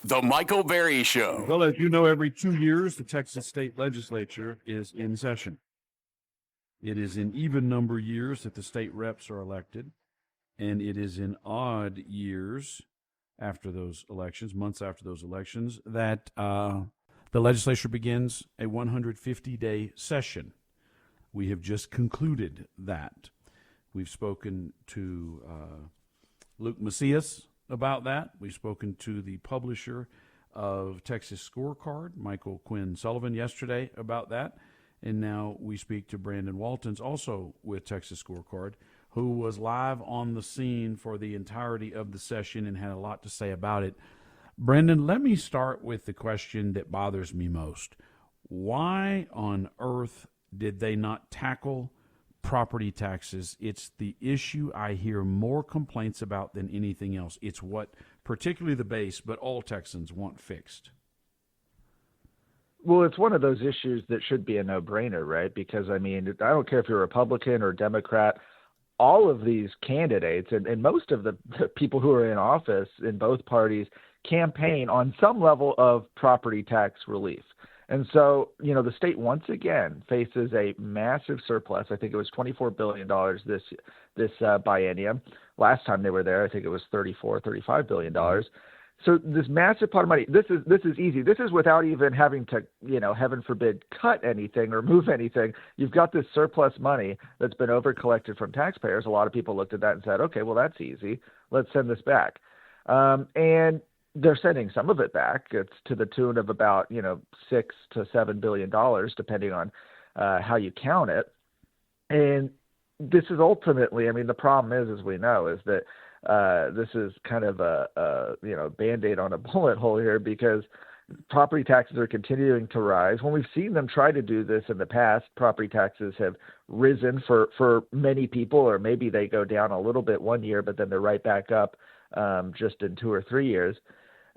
The Michael Berry Show. Well, as you know, every 2 years, the Texas State Legislature is in session. It is in even number years that the state reps are elected, and it is in odd years after those elections, months after those elections, that the legislature begins a 150-day session. We have just concluded that. We've spoken to Luke Macias about that. We've spoken to the publisher of Texas Scorecard, Michael Quinn Sullivan, yesterday about that. And now we speak to Branden Waltens, also with Texas Scorecard, who was live on the scene for the entirety of the session and had a lot to say about it. Branden, let me start with the question that bothers me most. Why on earth did they not tackle property taxes? It's the issue I hear more complaints about than anything else. It's what particularly the base, but all Texans want fixed. Well, it's one of those issues that should be a no-brainer, right? Because, I mean, I don't care if you're Republican or Democrat, all of these candidates and most of the people who are in office in both parties campaign on some level of property tax relief. And so, you know, the state once again faces a massive surplus. I think it was $24 billion this biennium. Last time they were there, I think it was $35 billion. So this massive pot of money, this is easy. This is without even having to, you know, heaven forbid, cut anything or move anything. You've got this surplus money that's been over-collected from taxpayers. A lot of people looked at that and said, okay, well, that's easy. Let's send this back. And they're sending some of it back. It's to the tune of about, you know, $6 to $7 billion, depending on how you count it. And this is ultimately, I mean, the problem is, as we know, is that this is kind of a Band-Aid on a bullet hole here, because property taxes are continuing to rise. When we've seen them try to do this in the past, property taxes have risen for many people, or maybe they go down a little bit one year, but then they're right back up just in 2 or 3 years.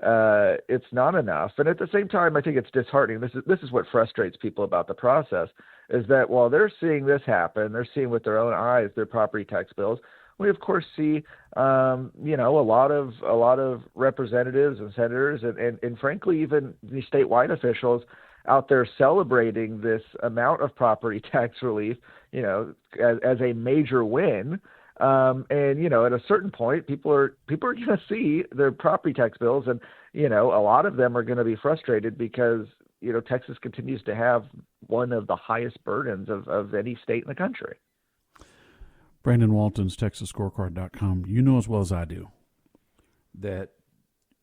It's not enough. And at the same time, I think it's disheartening. This is what frustrates people about the process, is that while they're seeing this happen, they're seeing with their own eyes their property tax bills. We of course see, a lot of representatives and senators and frankly even the statewide officials out there celebrating this amount of property tax relief, you know, as a major win. And you know, at a certain point, people are going to see their property tax bills, and you know, a lot of them are going to be frustrated because you know Texas continues to have one of the highest burdens of any state in the country. Branden Waltens, TexasScorecard.com. You know as well as I do that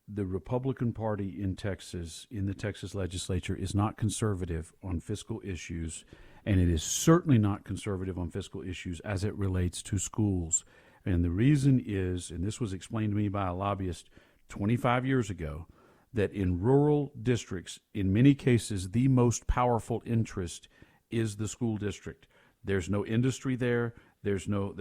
the Republican Party in Texas, in the Texas legislature, is not conservative on fiscal issues, and it is certainly not conservative on fiscal issues as it relates to schools. And the reason is, and this was explained to me by a lobbyist 25 years ago, that in rural districts, in many cases, the most powerful interest is the school district. There's no industry there. There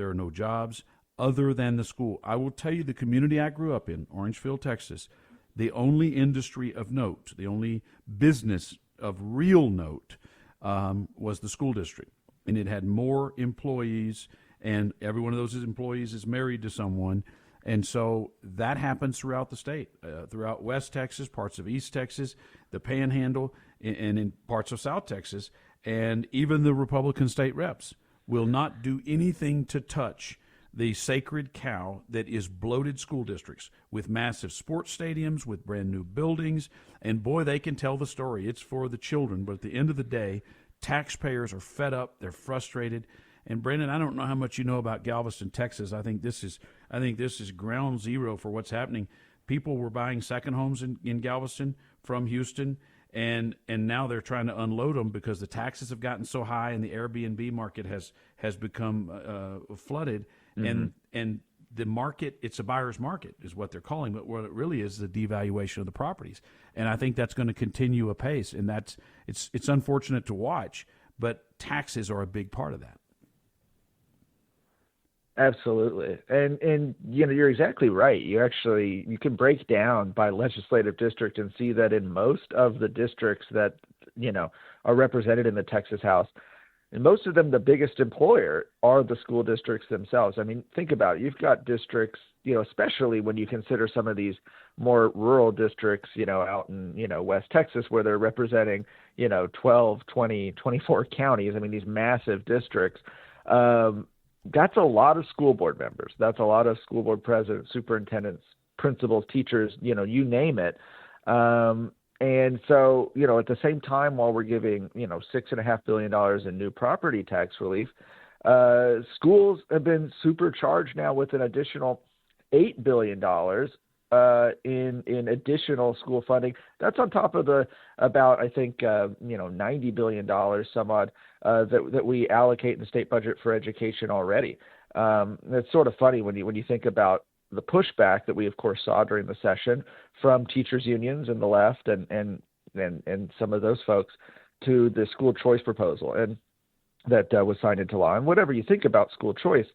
are no jobs other than the school. I will tell you, the community I grew up in, Orangeville, Texas, the only industry of note, the only business of real note was the school district. And it had more employees, and every one of those employees is married to someone. And so that happens throughout the state, throughout West Texas, parts of East Texas, the Panhandle, and in parts of South Texas. And even the Republican state reps will not do anything to touch the sacred cow that is bloated school districts with massive sports stadiums, with brand new buildings. And boy, they can tell the story. It's for the children. But at the end of the day, taxpayers are fed up. They're frustrated. And Branden, I don't know how much you know about Galveston, Texas. I think this is ground zero for what's happening. People were buying second homes in Galveston from Houston, and now they're trying to unload them because the taxes have gotten so high and the Airbnb market has become flooded. Mm-hmm. And the market, it's a buyer's market is what they're calling, but what it really is the devaluation of the properties. And I think that's going to continue apace, and it's unfortunate to watch, but taxes are a big part of that. Absolutely. And you know, you're exactly right. You can break down by legislative district and see that in most of the districts that, you know, are represented in the Texas House, in most of them, the biggest employer are the school districts themselves. I mean, think about it. You've got districts especially when you consider some of these more rural districts, out in, West Texas, where they're representing, 12, 20, 24 counties. I mean, these massive districts. That's a lot of school board members. That's a lot of school board presidents, superintendents, principals, teachers, you name it. And so, at the same time, while we're giving, $6.5 billion in new property tax relief, schools have been supercharged now with an additional $8 billion in additional school funding. That's on top of the about, I think, $90 billion some odd that we allocate in the state budget for education already. It's sort of funny when you think about the pushback that we, of course, saw during the session from teachers unions and the left and some of those folks to the school choice proposal and that was signed into law. And whatever you think about school choice,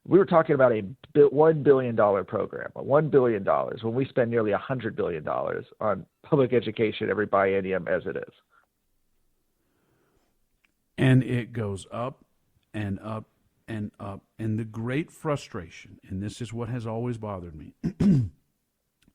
we were talking about a $1 billion program, $1 billion, when we spend nearly $100 billion on public education every biennium as it is. And it goes up and up and up. And the great frustration, and this is what has always bothered me,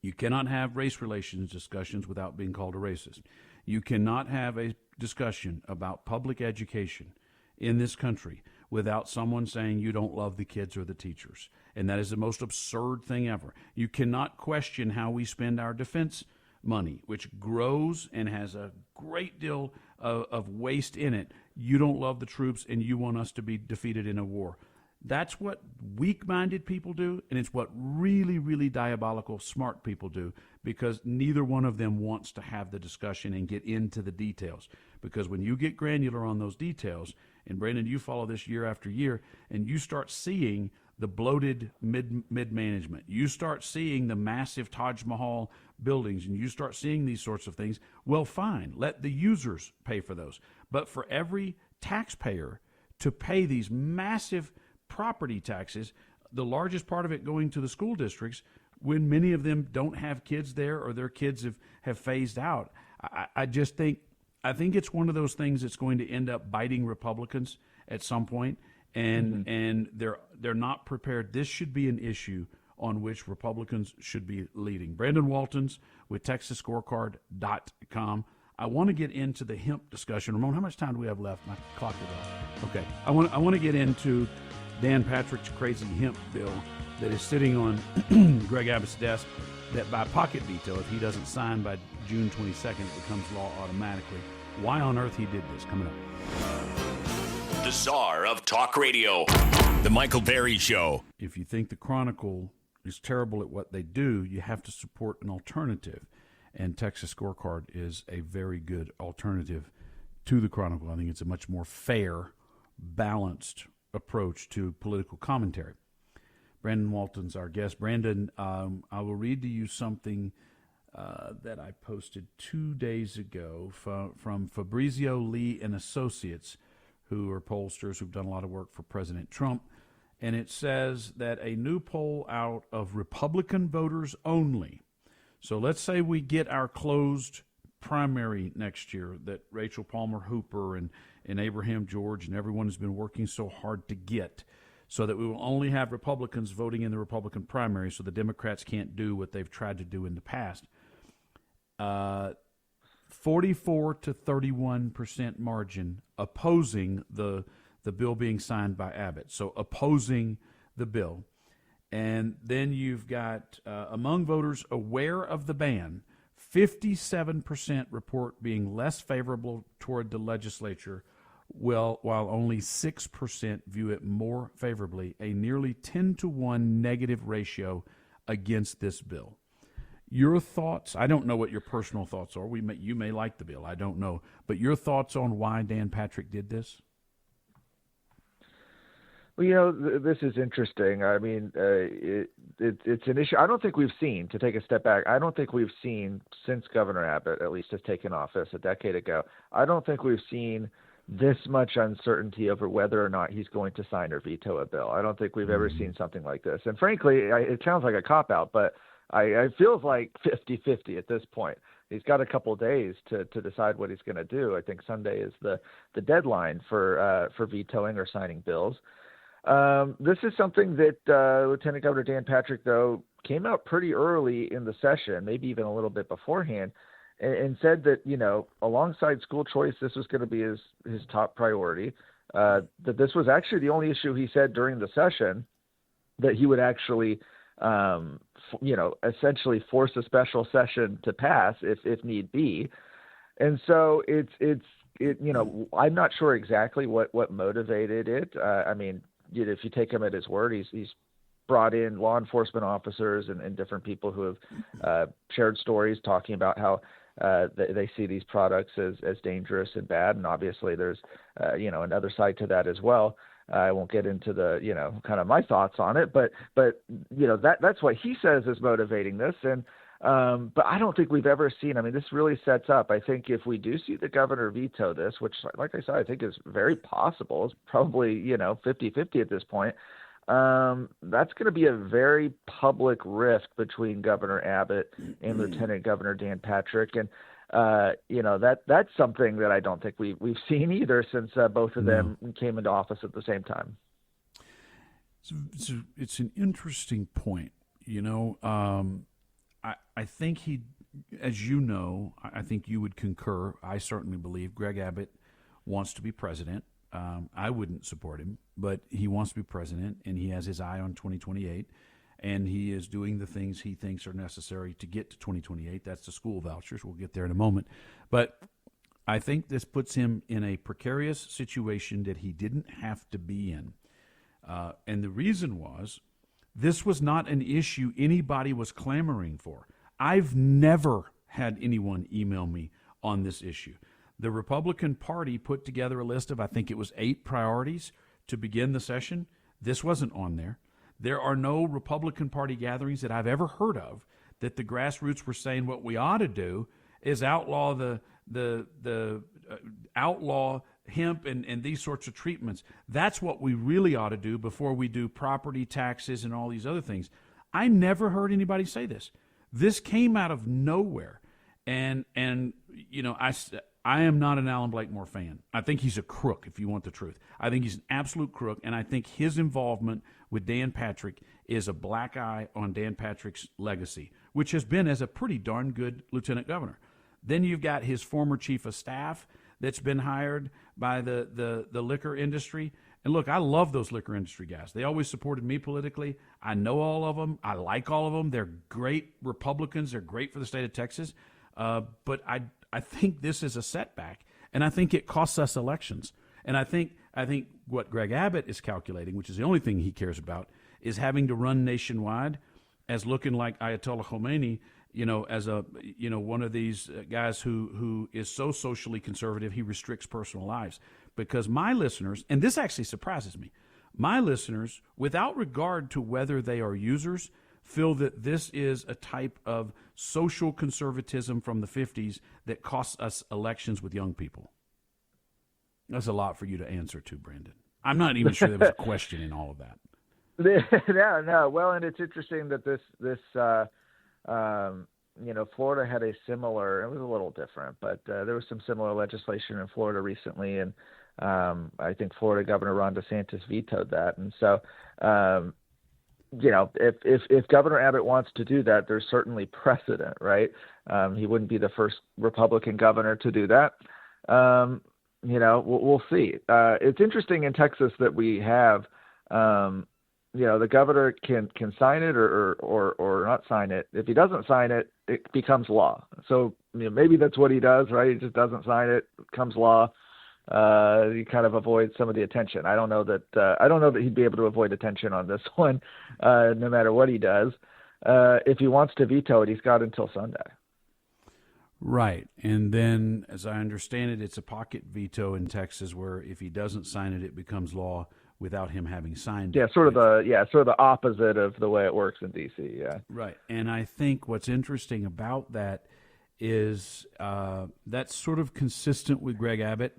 you cannot have race relations discussions without being called a racist. You cannot have a discussion about public education in this country without someone saying you don't love the kids or the teachers. And that is the most absurd thing ever. You cannot question how we spend our defense money, which grows and has a great deal of waste in it. You don't love the troops and you want us to be defeated in a war. That's what weak-minded people do, and it's what really, really diabolical smart people do, because neither one of them wants to have the discussion and get into the details. Because when you get granular on those details, and Branden, you follow this year after year, and you start seeing the bloated mid-management, you start seeing the massive Taj Mahal buildings, and you start seeing these sorts of things, well, fine, let the users pay for those. But for every taxpayer to pay these massive property taxes, the largest part of it going to the school districts, when many of them don't have kids there or their kids have phased out, I think it's one of those things that's going to end up biting Republicans at some point, and they're not prepared. This should be an issue on which Republicans should be leading. Branden Waltens with TexasScorecard.com. I want to get into the hemp discussion. Ramon, how much time do we have left? My clock is off. Okay. I want to get into Dan Patrick's crazy hemp bill that is sitting on Greg Abbott's desk, that by pocket veto, if he doesn't sign by June 22nd, it becomes law automatically. Why on earth he did this? Coming up. The Czar of Talk Radio, The Michael Berry Show. If you think the Chronicle is terrible at what they do, you have to support an alternative. And Texas Scorecard is a very good alternative to the Chronicle. I think it's a much more fair, balanced approach to political commentary. Branden Waltens, our guest. Branden, I will read to you something that I posted 2 days ago from Fabrizio Lee and Associates, who are pollsters who've done a lot of work for President Trump. And it says that a new poll out of Republican voters only. So let's say we get our closed primary next year that Rachel Palmer Hooper and Abraham George and everyone has been working so hard to get, so that we will only have Republicans voting in the Republican primary, so the Democrats can't do what they've tried to do in the past. 44 to 31% margin opposing the bill being signed by Abbott. So opposing the bill. And then you've got, among voters aware of the ban, 57% report being less favorable toward the legislature, while only 6% view it more favorably, a nearly 10-to-1 negative ratio against this bill. Your thoughts? I don't know what your personal thoughts are. You may like the bill. I don't know. But your thoughts on why Dan Patrick did this? Well, this is interesting. I mean, it's an issue. I don't think we've seen, to take a step back, I don't think we've seen since Governor Abbott, at least, has taken office a decade ago, I don't think we've seen this much uncertainty over whether or not he's going to sign or veto a bill. I don't think we've ever seen something like this. And frankly, it sounds like a cop-out, but I feels like 50-50 at this point. He's got a couple of days to decide what he's going to do. I think Sunday is the deadline for vetoing or signing bills. This is something that Lieutenant Governor Dan Patrick, though, came out pretty early in the session, maybe even a little bit beforehand, and said that, alongside school choice, this was going to be his top priority, that this was actually the only issue he said during the session that he would actually, essentially force a special session to pass if need be. And so I'm not sure exactly what motivated it. If you take him at his word, he's brought in law enforcement officers and different people who have shared stories talking about how they see these products as dangerous and bad. And obviously there's, another side to that as well. I won't get into the, kind of my thoughts on it, but that's what he says is motivating this. And, but I don't think we've ever seen, this really sets up, I think if we do see the governor veto this, which like I said, I think is very possible, it's probably, 50-50 at this point. That's going to be a very public rift between Governor Abbott and Lieutenant Governor Dan Patrick. And, that's something that I don't think we've seen either since both of them came into office at the same time. It's an interesting point. I think he, as you know, I think you would concur. I certainly believe Greg Abbott wants to be president. I wouldn't support him, but he wants to be president, and he has his eye on 2028, and he is doing the things he thinks are necessary to get to 2028. That's the school vouchers. We'll get there in a moment. But I think this puts him in a precarious situation that he didn't have to be in. And the reason was this was not an issue anybody was clamoring for. I've never had anyone email me on this issue. The Republican Party put together a list of, I think it was 8 priorities to begin the session. This wasn't on there. There are no Republican Party gatherings that I've ever heard of that the grassroots were saying what we ought to do is outlaw outlaw hemp and these sorts of treatments. That's what we really ought to do before we do property taxes and all these other things. I never heard anybody say this. This came out of nowhere. And I am not an Alan Blakemore fan. I think he's a crook, if you want the truth. I think he's an absolute crook, and I think his involvement with Dan Patrick is a black eye on Dan Patrick's legacy, which has been as a pretty darn good lieutenant governor. Then you've got his former chief of staff that's been hired by the liquor industry. And look, I love those liquor industry guys. They always supported me politically. I know all of them. I like all of them. They're great Republicans. They're great for the state of Texas. But I think this is a setback, and I think it costs us elections. And I think what Greg Abbott is calculating, which is the only thing he cares about, is having to run nationwide as looking like Ayatollah Khomeini, as one of these guys who is so socially conservative he restricts personal lives. Because my listeners, and this actually surprises me, my listeners, without regard to whether they are users, feel that this is a type of social conservatism from the 50s that costs us elections with young people. That's a lot for you to answer to, Branden. I'm not even sure there was a question in all of that. No. Well, and it's interesting that this Florida had a similar, it was a little different, but there was some similar legislation in Florida recently, and I think Florida Governor Ron DeSantis vetoed that. And so, if Governor Abbott wants to do that, there's certainly precedent, right? He wouldn't be the first Republican governor to do that. We'll see. It's interesting in Texas that we have, the governor can sign it or not sign it. If he doesn't sign it, it becomes law. So maybe that's what he does, right? He just doesn't sign it, it becomes law. He kind of avoids some of the attention. I don't know that he'd be able to avoid attention on this one, no matter what he does. If he wants to veto it, he's got until Sunday. Right. And then, as I understand it, it's a pocket veto in Texas where if he doesn't sign it, it becomes law without him having signed it. Sort of the opposite of the way it works in D.C., yeah. Right. And I think what's interesting about that is that's sort of consistent with Greg Abbott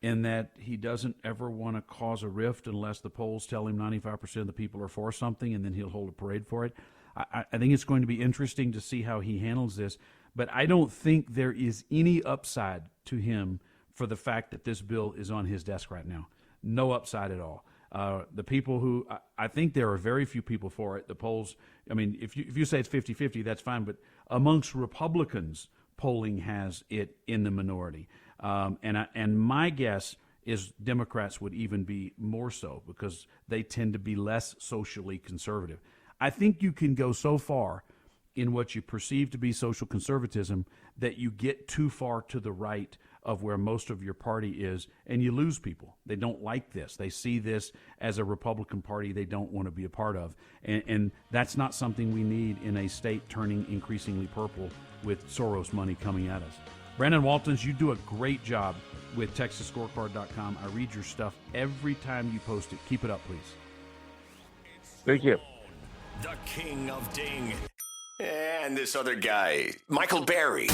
in that he doesn't ever want to cause a rift unless the polls tell him 95% of the people are for something, and then he'll hold a parade for it. I think it's going to be interesting to see how he handles this, but I don't think there is any upside to him for the fact that this bill is on his desk right now. No upside at all. The people who I think there are very few people for it. The polls, I mean, if you say it's 50-50, that's fine. But amongst Republicans, polling has it in the minority. And my guess is Democrats would even be more so because they tend to be less socially conservative. I think you can go so far in what you perceive to be social conservatism that you get too far to the right of where most of your party is, and you lose people. They don't like this. They see this as a Republican Party they don't want to be a part of. And that's not something we need in a state turning increasingly purple with Soros money coming at us. Branden Waltens, you do a great job with TexasScorecard.com. I read your stuff every time you post it. Keep it up, please. Thank you. The king of ding. And this other guy, Michael Berry.